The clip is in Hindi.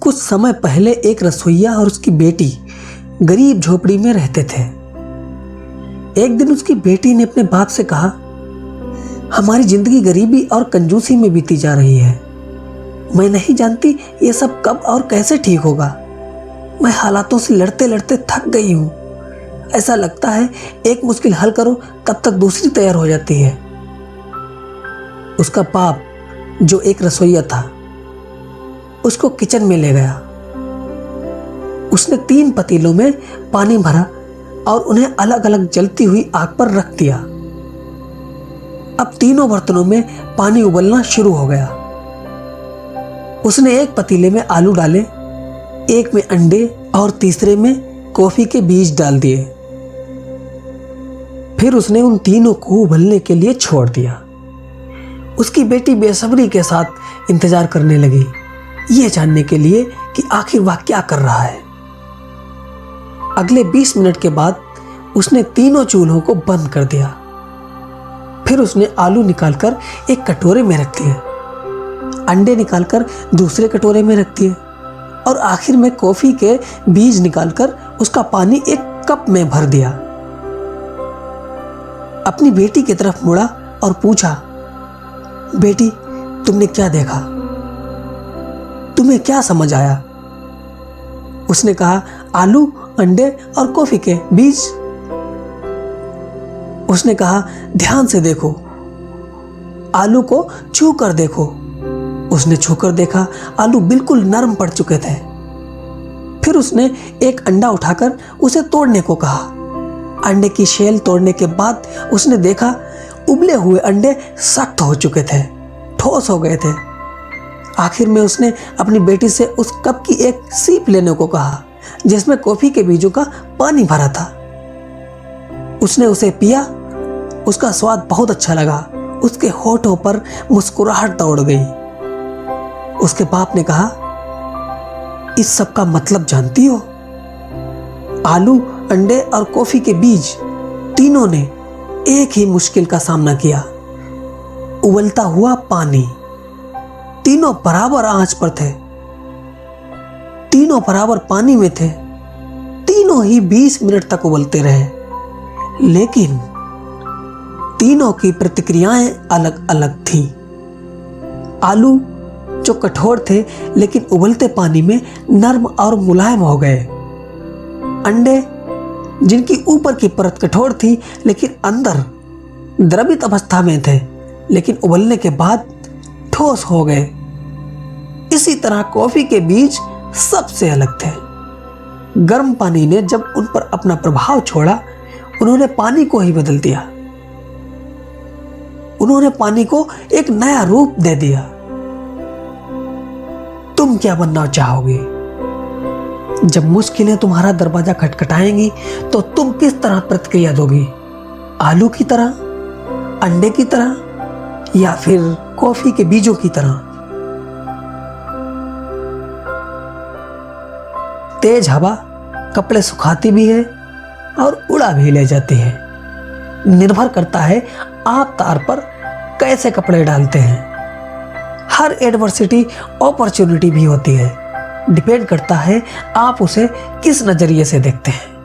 कुछ समय पहले एक रसोइया और उसकी बेटी गरीब झोपड़ी में रहते थे। एक दिन उसकी बेटी ने अपने बाप से कहा, हमारी जिंदगी गरीबी और कंजूसी में बीती जा रही है। मैं नहीं जानती ये सब कब और कैसे ठीक होगा। मैं हालातों से लड़ते लड़ते थक गई हूँ। ऐसा लगता है एक मुश्किल हल करो तब तक दूसरी तैयार हो जाती है। उसका बाप, जो एक रसोइया था, उसको किचन में ले गया। उसने 3 पतीलों में पानी भरा और उन्हें अलग अलग जलती हुई आग पर रख दिया। अब तीनों बर्तनों में पानी उबलना शुरू हो गया। उसने एक पतीले में आलू डाले, एक में अंडे और तीसरे में कॉफी के बीज डाल दिए। फिर उसने उन तीनों को उबलने के लिए छोड़ दिया। उसकी बेटी बेसब्री के साथ इंतजार करने लगी, यह जानने के लिए कि आखिर वह क्या कर रहा है। अगले 20 मिनट के बाद उसने तीनों चूल्हों को बंद कर दिया। फिर उसने आलू निकालकर एक कटोरे में रख दिए, अंडे निकालकर दूसरे कटोरे में रख दिए और आखिर में कॉफी के बीज निकालकर उसका पानी एक कप में भर दिया। अपनी बेटी की तरफ मुड़ा और पूछा, बेटी, तुमने क्या देखा? तुम्हें क्या समझ आया? उसने कहा, आलू, अंडे और कॉफी के बीज। उसने कहा, ध्यान से देखो, आलू को छू कर देखो। उसने छू कर देखा, आलू बिल्कुल नरम पड़ चुके थे। फिर उसने एक अंडा उठाकर उसे तोड़ने को कहा। अंडे की शेल तोड़ने के बाद उसने देखा उबले हुए अंडे सख्त हो चुके थे, ठोस हो गए थे। आखिर में उसने अपनी बेटी से उस कप की एक सीप लेने को कहा जिसमें कॉफी के बीजों का पानी भरा था। उसने उसे पिया। उसका स्वाद बहुत अच्छा लगा। उसके होठों पर मुस्कुराहट दौड़ गई। उसके बाप ने कहा, इस सब का मतलब जानती हो? आलू, अंडे और कॉफी के बीज, तीनों ने एक ही मुश्किल का सामना किया। उबलता हुआ पानी। तीनों बराबर आंच पर थे, तीनों बराबर पानी में थे। तीनों ही 20 मिनट तक उबलते रहे, लेकिन तीनों की प्रतिक्रियाएं अलग अलग थीं। आलू, जो कठोर थे लेकिन उबलते पानी में नरम और मुलायम हो गए। अंडे, जिनकी ऊपर की परत कठोर थी लेकिन अंदर द्रवित अवस्था में थे, लेकिन उबलने के बाद ठोस हो गए। इसी तरह कॉफी के बीज सबसे अलग थे। गर्म पानी ने जब उन पर अपना प्रभाव छोड़ा, उन्होंने पानी को ही बदल दिया। उन्होंने पानी को एक नया रूप दे दिया। तुम क्या बनना चाहोगे? जब मुश्किलें तुम्हारा दरवाजा खटखटाएंगी तो तुम किस तरह प्रतिक्रिया दोगी? आलू की तरह, अंडे की तरह, या फिर कॉफी के बीजों की तरह? तेज हवा कपड़े सुखाती भी है और उड़ा भी ले जाती है। निर्भर करता है आप तार पर कैसे कपड़े डालते हैं। हर एडवर्सिटी अपॉर्चुनिटी भी होती है। डिपेंड करता है आप उसे किस नजरिए से देखते हैं।